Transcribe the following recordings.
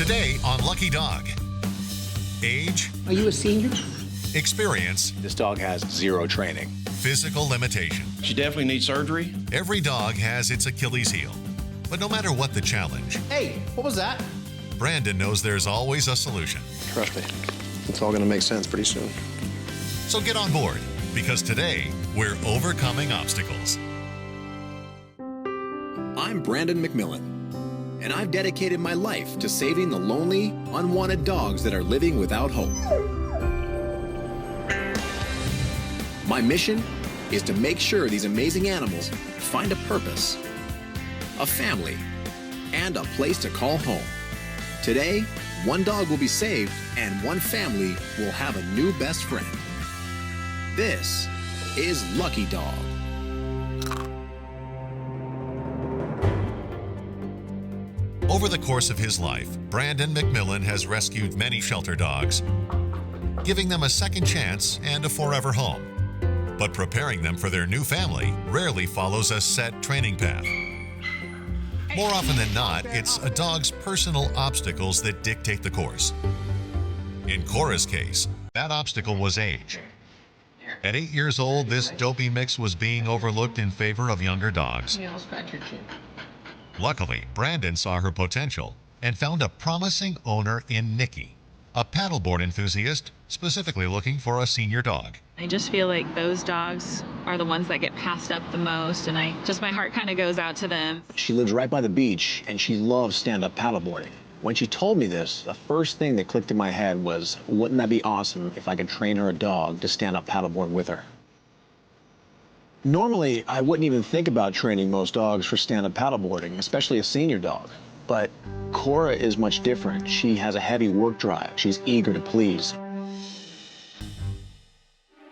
Today on Lucky Dog. Age, Are you a senior? experience, This dog has zero training. physical limitation. She definitely needs surgery. Every dog has its Achilles heel. But no matter what the challenge, Hey, what was that? Brandon knows there's always a solution. Trust me, it's all gonna make sense pretty soon. So get on board, because today we're overcoming obstacles. I'm Brandon McMillan, and I've dedicated my life to saving the lonely, unwanted dogs that are living without hope. My mission is to make sure these amazing animals find a purpose, a family, and a place to call home. Today, one dog will be saved and one family will have a new best friend. This is Lucky Dog. Over the course of his life, Brandon McMillan has rescued many shelter dogs, giving them a second chance and a forever home. But preparing them for their new family rarely follows a set training path. More often than not, it's a dog's personal obstacles that dictate the course. In Cora's case, that obstacle was age. At 8 years old, this dopey mix was being overlooked in favor of younger dogs. Luckily, Brandon saw her potential and found a promising owner in Nikki, a paddleboard enthusiast specifically looking for a senior dog. I just feel like those dogs are the ones that get passed up the most, and my heart kind of goes out to them. She lives right by the beach, and she loves stand-up paddleboarding. When she told me this, the first thing that clicked in my head was, wouldn't that be awesome if I could train her a dog to stand up paddleboard with her? Normally, I wouldn't even think about training most dogs for stand-up paddleboarding, especially a senior dog. But Cora is much different. She has a heavy work drive. She's eager to please.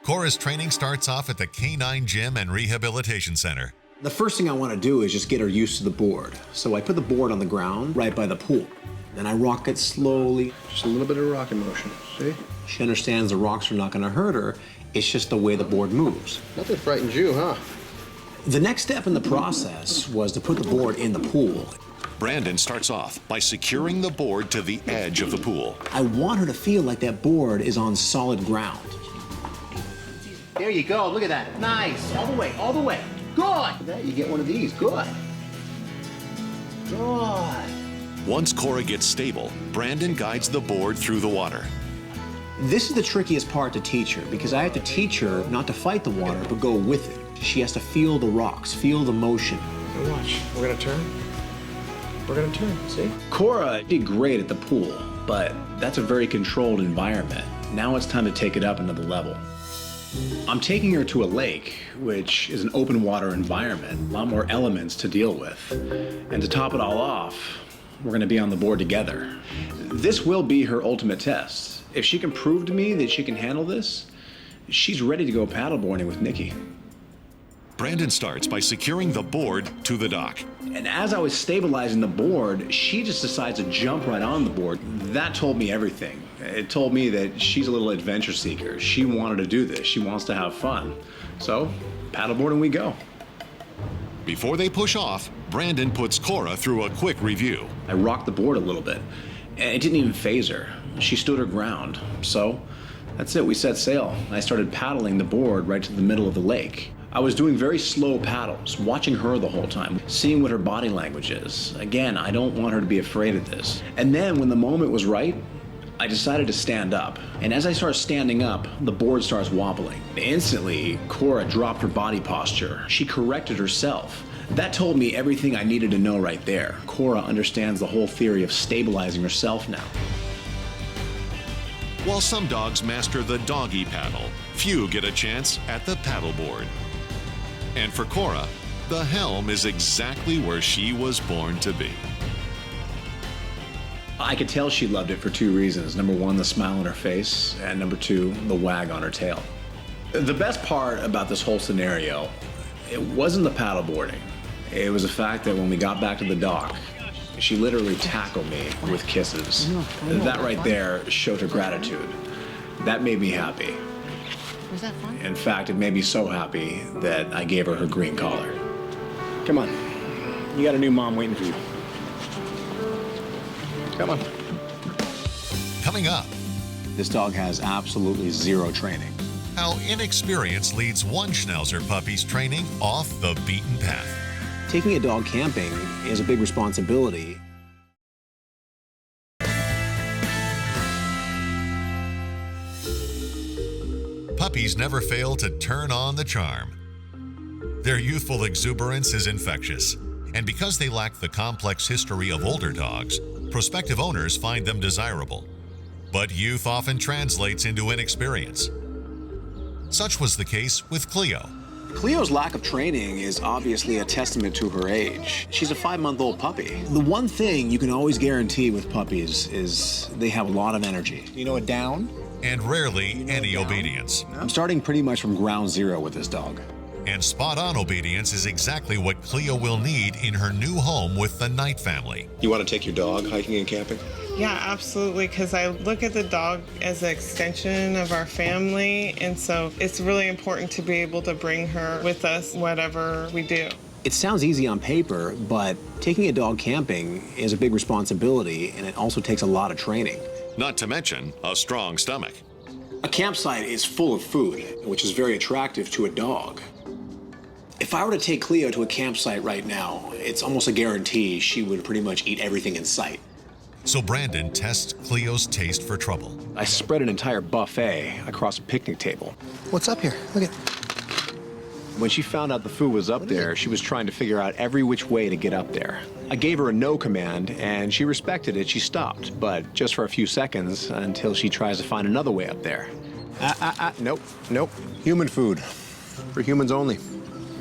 Cora's training starts off at the Canine Gym and Rehabilitation Center. The first thing I want to do is just get her used to the board. So I put the board on the ground right by the pool. Then I rock it slowly. Just a little bit of rocking motion, see? She understands the rocks are not going to hurt her. It's just the way the board moves. Nothing frightens you, huh? The next step in the process was to put the board in the pool. Brandon starts off by securing the board to the edge of the pool. I want her to feel like that board is on solid ground. There you go. Look at that. Nice. All the way. All the way. Good. There you get one of these. Good. Good. Once Cora gets stable, Brandon guides the board through the water. This is the trickiest part to teach her because I have to teach her not to fight the water, but go with it. She has to feel the rocks, feel the motion. Now watch, we're gonna turn. We're gonna turn, see? Cora did great at the pool, but that's a very controlled environment. Now it's time to take it up another level. I'm taking her to a lake, which is an open water environment, a lot more elements to deal with. And to top it all off, we're gonna be on the board together. This will be her ultimate test. If she can prove to me that she can handle this, she's ready to go paddleboarding with Nikki. Brandon starts by securing the board to the dock. And as I was stabilizing the board, she just decides to jump right on the board. That told me everything. It told me that she's a little adventure seeker. She wanted to do this. She wants to have fun. So, paddleboarding we go. Before they push off, Brandon puts Cora through a quick review. I rocked the board a little bit, and it didn't even faze her. She stood her ground. So, that's it. We set sail. I started paddling the board right to the middle of the lake. I was doing very slow paddles, watching her the whole time, seeing what her body language is. Again, I don't want her to be afraid of this. And then when the moment was right, I decided to stand up. And as I start standing up, the board starts wobbling. Instantly, Cora dropped her body posture. She corrected herself. That told me everything I needed to know right there. Cora understands the whole theory of stabilizing herself now. While some dogs master the doggy paddle, few get a chance at the paddleboard. And for Cora, the helm is exactly where she was born to be. I could tell she loved it for two reasons. Number one, the smile on her face, and number two, the wag on her tail. The best part about this whole scenario, it wasn't the paddleboarding. It was the fact that when we got back to the dock, she literally tackled me with kisses. That right there showed her gratitude. That made me happy. Was that fun? In fact, it made me so happy that I gave her her green collar. Come on, you got a new mom waiting for you. Come on. Coming up, This dog has absolutely zero training. how inexperience leads one Schnauzer puppy's training off the beaten path. Taking a dog camping is a big responsibility. Puppies never fail to turn on the charm. Their youthful exuberance is infectious, and because they lack the complex history of older dogs, prospective owners find them desirable. But youth often translates into inexperience. Such was the case with Cleo. Cleo's lack of training is obviously a testament to her age. She's a 5-month-old puppy. The one thing you can always guarantee with puppies is they have a lot of energy. You know a down? And rarely any obedience. I'm starting pretty much from ground zero with this dog. And spot-on obedience is exactly what Cleo will need in her new home with the Knight family. You want to take your dog hiking and camping? Yeah, absolutely, because I look at the dog as an extension of our family, and so it's really important to be able to bring her with us whatever we do. It sounds easy on paper, but taking a dog camping is a big responsibility, and it also takes a lot of training. Not to mention a strong stomach. A campsite is full of food, which is very attractive to a dog. If I were to take Cleo to a campsite right now, it's almost a guarantee she would pretty much eat everything in sight. So Brandon tests Cleo's taste for trouble. I spread an entire buffet across a picnic table. What's up here? Look at. When she found out the food was up there, she was trying to figure out every which way to get up there. I gave her a no command, and she respected it. She stopped, but just for a few seconds until she tries to find another way up there. Nope. Human food. For humans only.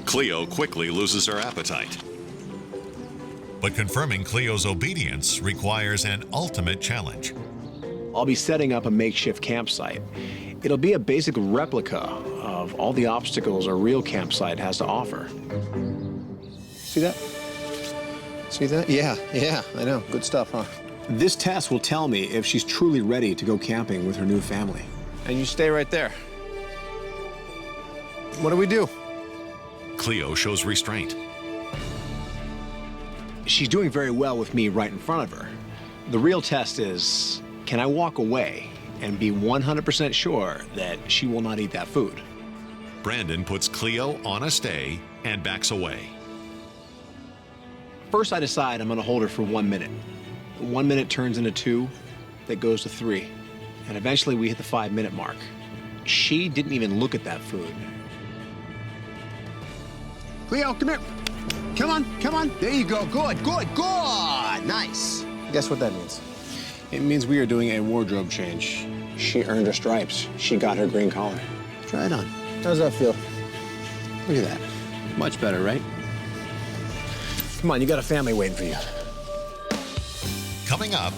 Cleo quickly loses her appetite. But confirming Cleo's obedience requires an ultimate challenge. I'll be setting up a makeshift campsite. It'll be a basic replica of all the obstacles a real campsite has to offer. See that? See that? Yeah, I know. Good stuff, huh? This test will tell me if she's truly ready to go camping with her new family. And you stay right there. What do? Cleo shows restraint. She's doing very well with me right in front of her. The real test is, can I walk away and be 100% sure that she will not eat that food? Brandon puts Cleo on a stay and backs away. First, I decide I'm gonna hold her for 1 minute. 1 minute turns into 2, that goes to 3. And eventually we hit the 5-minute mark. She didn't even look at that food. Cleo, come here. Come on. There you go. Good. Nice. Guess what that means? It means we are doing a wardrobe change. She earned her stripes. She got her green collar. Try it on. How does that feel? Look at that. Much better, right? Come on, you got a family waiting for you. Coming up,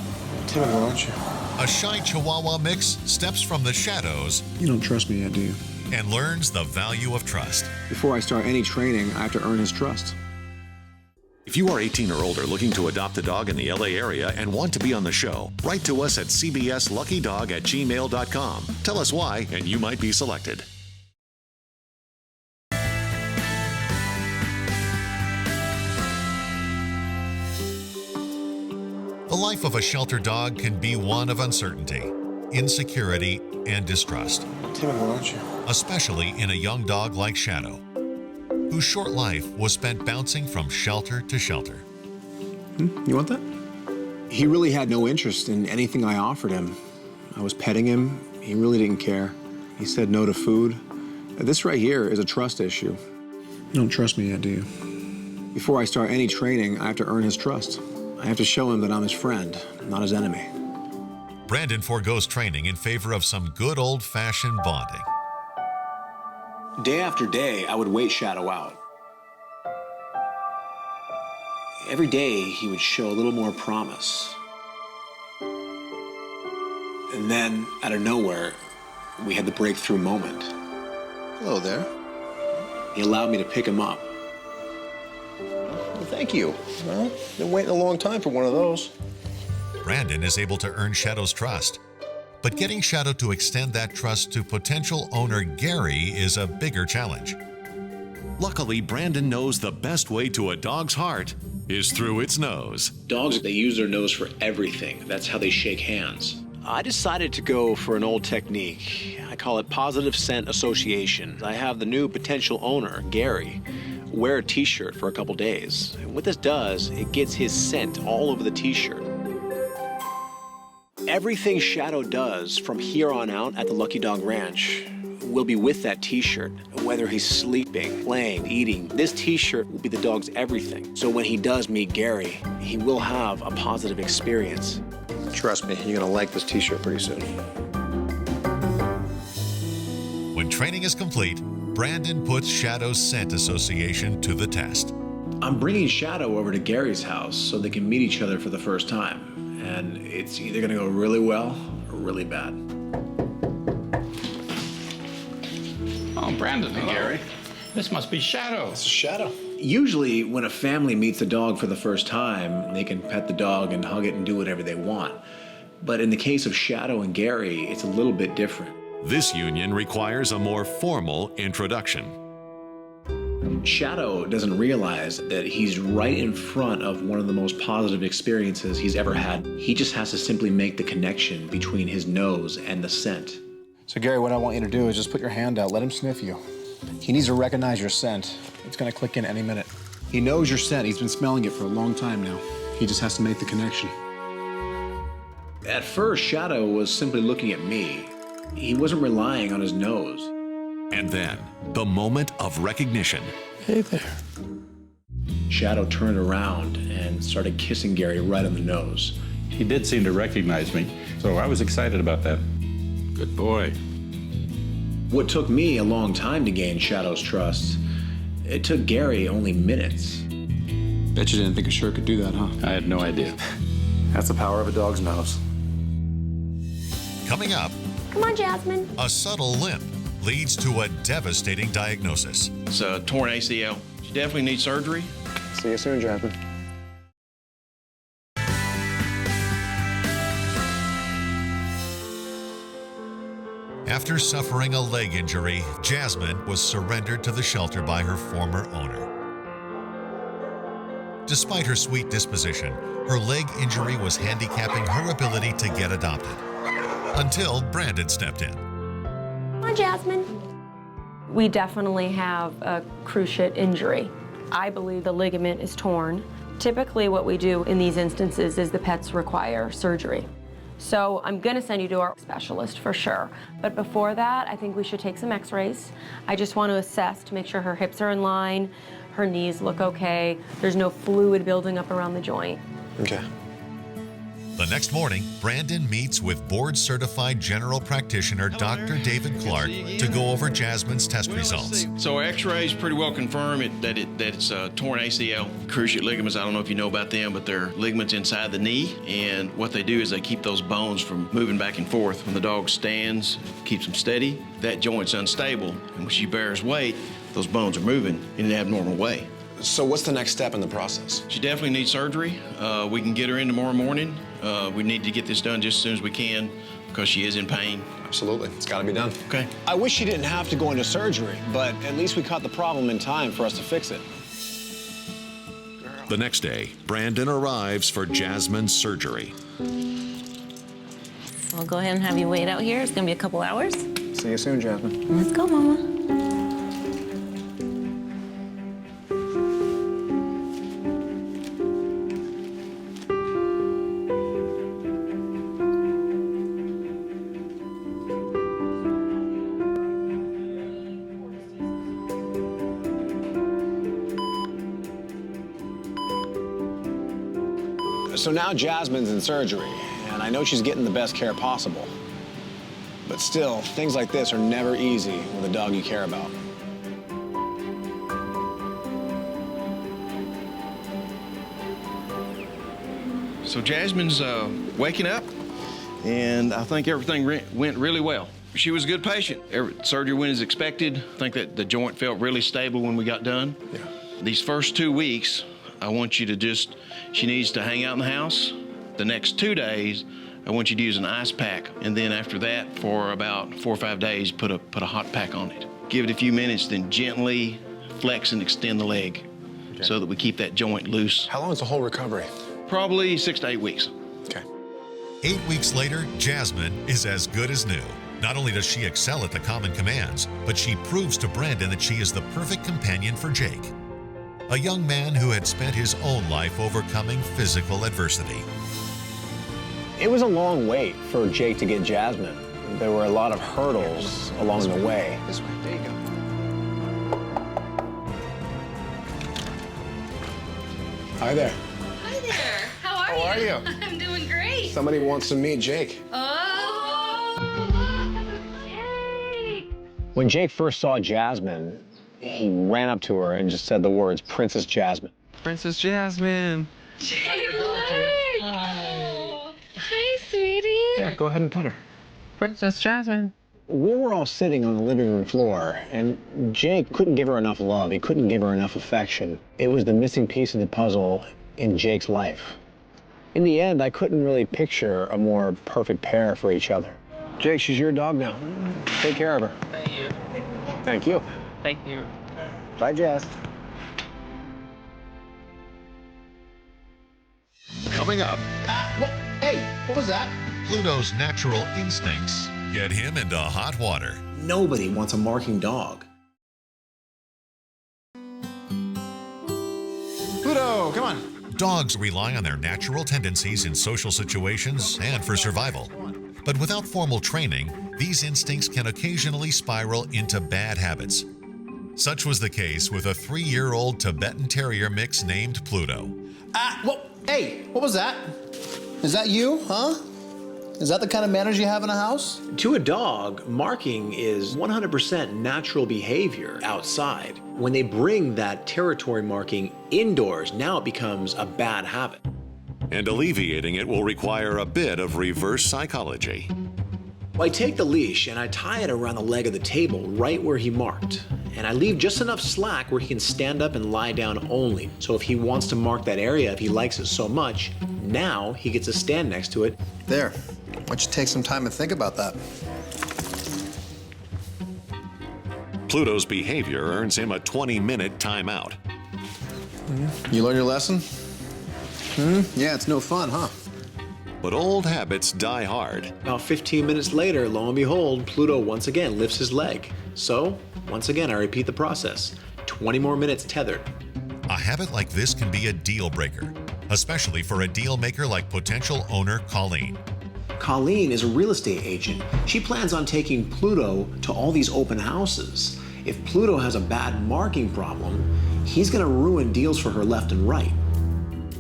Timid, aren't you? a shy Chihuahua mix steps from the shadows You don't trust me yet, do you? and learns the value of trust. Before I start any training, I have to earn his trust. If you are 18 or older looking to adopt a dog in the LA area and want to be on the show, write to us at cbsluckydog@gmail.com. Tell us why, and you might be selected. The life of a shelter dog can be one of uncertainty, insecurity, and distrust, Timid, aren't you? especially in a young dog like Shadow, whose short life was spent bouncing from shelter to shelter. You want that? He really had no interest in anything I offered him. I was petting him. He really didn't care. He said no to food. This right here is a trust issue. You don't trust me yet, do you? Before I start any training, I have to earn his trust. I have to show him that I'm his friend, not his enemy. Brandon forgoes training in favor of some good old-fashioned bonding. Day after day, I would wait Shadow out. Every day, he would show a little more promise. And then, out of nowhere, we had the breakthrough moment. Hello there. He allowed me to pick him up. Well, thank you. Well, been waiting a long time for one of those. Brandon is able to earn Shadow's trust. But getting Shadow to extend that trust to potential owner Gary is a bigger challenge. Luckily, Brandon knows the best way to a dog's heart is through its nose. Dogs, they use their nose for everything. That's how they shake hands. I decided to go for an old technique. I call it positive scent association. I have the new potential owner, Gary, wear a t-shirt for a couple days. And what this does, it gets his scent all over the t-shirt. Everything Shadow does from here on out at the Lucky Dog Ranch will be with that t-shirt. Whether he's sleeping, playing, eating, this t-shirt will be the dog's everything. So when he does meet Gary, he will have a positive experience. Trust me, you're gonna like this t-shirt pretty soon. When training is complete, Brandon puts Shadow's scent association to the test. I'm bringing Shadow over to Gary's house so they can meet each other for the first time. And it's either gonna go really well or really bad. Oh, Brandon and Gary. This must be Shadow. This is Shadow. Usually when a family meets a dog for the first time, they can pet the dog and hug it and do whatever they want. But in the case of Shadow and Gary, it's a little bit different. This union requires a more formal introduction. Shadow doesn't realize that he's right in front of one of the most positive experiences he's ever had. He just has to simply make the connection between his nose and the scent. So Gary, what I want you to do is just put your hand out, let him sniff you. He needs to recognize your scent. It's gonna click in any minute. He knows your scent. He's been smelling it for a long time now. He just has to make the connection. At first, Shadow was simply looking at me. He wasn't relying on his nose. And then, the moment of recognition. Hey there. Shadow turned around and started kissing Gary right on the nose. He did seem to recognize me, so I was excited about that. Good boy. What took me a long time to gain Shadow's trust, it took Gary only minutes. Bet you didn't think a shirt could do that, huh? I had no idea. That's the power of a dog's nose. Coming up, Come on, Jasmine. a subtle limp leads to a devastating diagnosis. It's a torn ACL. She definitely needs surgery. See you soon, Jasmine. After suffering a leg injury, Jasmine was surrendered to the shelter by her former owner. Despite her sweet disposition, her leg injury was handicapping her ability to get adopted. Until Brandon stepped in. Come on, Jasmine. We definitely have a cruciate injury. I believe the ligament is torn. Typically what we do in these instances is the pets require surgery. So I'm gonna send you to our specialist for sure. But before that, I think we should take some x-rays. I just want to assess to make sure her hips are in line, her knees look okay, there's no fluid building up around the joint. Okay. The next morning, Brandon meets with board-certified general practitioner Dr. David Clark to go over Jasmine's test results. So our x-rays pretty well confirm that it's a torn ACL. Cruciate ligaments, I don't know if you know about them, but they're ligaments inside the knee. And what they do is they keep those bones from moving back and forth. When the dog stands, keeps them steady, that joint's unstable. And when she bears weight, those bones are moving in an abnormal way. So what's the next step in the process? She definitely needs surgery. We can get her in tomorrow morning. We need to get this done just as soon as we can because she is in pain. Absolutely. It's got to be done. Okay. I wish she didn't have to go into surgery, but at least we caught the problem in time for us to fix it. The next day, Brandon arrives for Jasmine's surgery. I'll go ahead and have you wait out here. It's gonna be a couple hours. See you soon, Jasmine. Let's go, Mama. So now Jasmine's in surgery, and I know she's getting the best care possible. But still, things like this are never easy with a dog you care about. So Jasmine's waking up, and I think everything went really well. She was a good patient. Surgery went as expected. I think that the joint felt really stable when we got done. Yeah. These first 2 weeks, I want you to she needs to hang out in the house. The next 2 days, I want you to use an ice pack. And then after that, for about 4 or 5 days, put a hot pack on it. Give it a few minutes, then gently flex and extend the leg. so that we keep that joint loose. How long is the whole recovery? Probably 6 to 8 weeks. Okay. 8 weeks later, Jasmine is as good as new. Not only does she excel at the common commands, but she proves to Brandon that she is the perfect companion for Jake, a young man who had spent his own life overcoming physical adversity. It was a long wait for Jake to get Jasmine. There were a lot of hurdles along the way. This way. There you go. Hi there. Hi there. How are How are you? I'm doing great. Somebody wants to meet Jake. When Jake first saw Jasmine, he ran up to her and just said the words, Princess Jasmine. Princess Jasmine. Jake, look. Hi, sweetie. Yeah, go ahead and pet her. Princess Jasmine. We were all sitting on the living room floor, and Jake couldn't give her enough love. He couldn't give her enough affection. It was the missing piece of the puzzle in Jake's life. In the end, I couldn't really picture a more perfect pair for each other. Jake, she's your dog now. Take care of her. Thank you. Thank you. Thank you. Bye, Jazz. Coming up, Hey, what was that? Pluto's natural instincts get him into hot water. Nobody wants a marking dog. Pluto, come on. Dogs rely on their natural tendencies in social situations and for survival. But without formal training, these instincts can occasionally spiral into bad habits. Such was the case with a 3-year-old Tibetan Terrier mix named Pluto. Hey, what was that? Is that you, huh? Is that the kind of manners you have in a house? To a dog, marking is 100% natural behavior outside. When they bring that territory marking indoors, now it becomes a bad habit. And alleviating it will require a bit of reverse psychology. Well, I take the leash and I tie it around the leg of the table right where he marked. And I leave just enough slack where he can stand up and lie down only. So if he wants to mark that area, if he likes it so much, now he gets to stand next to it. There. Why don't you take some time and think about that? Pluto's behavior earns him a 20-minute timeout. You learn your lesson? Yeah, it's no fun, huh? But old habits die hard. About 15 minutes later, lo and behold, Pluto once again lifts his leg. So, once again, I repeat the process. 20 more minutes tethered. A habit like this can be a deal breaker, especially for a deal maker like potential owner Colleen. Colleen is a real estate agent. She plans on taking Pluto to all these open houses. If Pluto has a bad marking problem, he's gonna ruin deals for her left and right.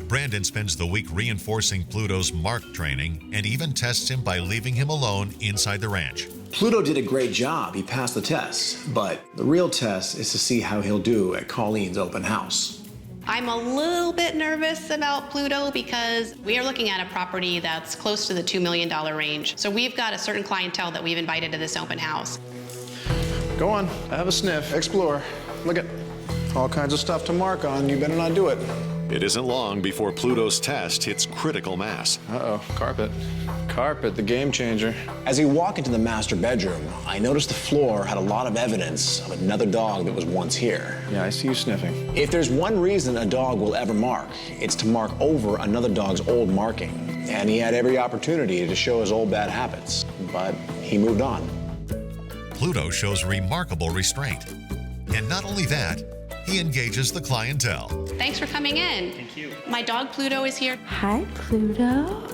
Brandon spends the week reinforcing Pluto's mark training and even tests him by leaving him alone inside the ranch. Pluto did a great job. He passed the test. But the real test is to see how he'll do at Colleen's open house. I'm a little bit nervous about Pluto because we are looking at a property that's close to the $2 million range. So we've got a certain clientele that we've invited to this open house. Go on, have a sniff, explore. Look at all kinds of stuff to mark on. You better not do it. It isn't long before Pluto's test hits critical mass. Uh-oh, carpet. Carpet, the game changer. As we walk into the master bedroom, I noticed the floor had a lot of evidence of another dog that was once here. Yeah, I see you sniffing. If there's one reason a dog will ever mark, it's to mark over another dog's old marking. And he had every opportunity to show his old bad habits, but he moved on. Pluto shows remarkable restraint. And not only that, he engages the clientele. Thanks for coming in. Thank you. My dog Pluto is here. Hi, Pluto.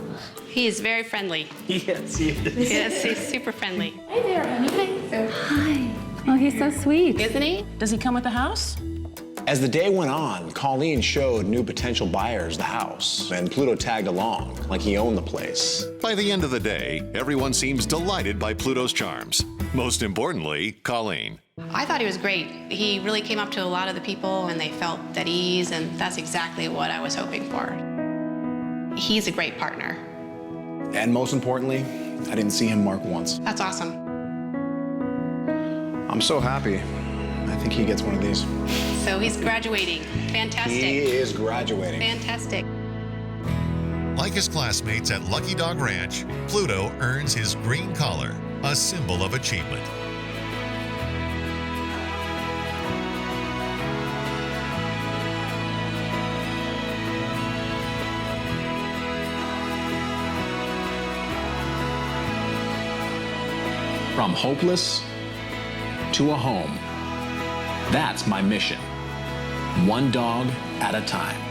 He is very friendly. Yes, he is. Yes, he's super friendly. Hi there, honey. Hi. Oh, he's so sweet. Isn't he? Does he come with the house? As the day went on, Colleen showed new potential buyers the house, and Pluto tagged along like he owned the place. By the end of the day, everyone seems delighted by Pluto's charms. Most importantly, Colleen. I thought he was great. He really came up to a lot of the people and they felt at ease, and that's exactly what I was hoping for. He's a great partner. And most importantly, I didn't see him mark once. That's awesome. I'm so happy. I think he gets one of these. So he's graduating. Fantastic. He is graduating. Fantastic. Like his classmates at Lucky Dog Ranch, Pluto earns his green collar, a symbol of achievement. From hopeless to a home. That's my mission. One dog at a time.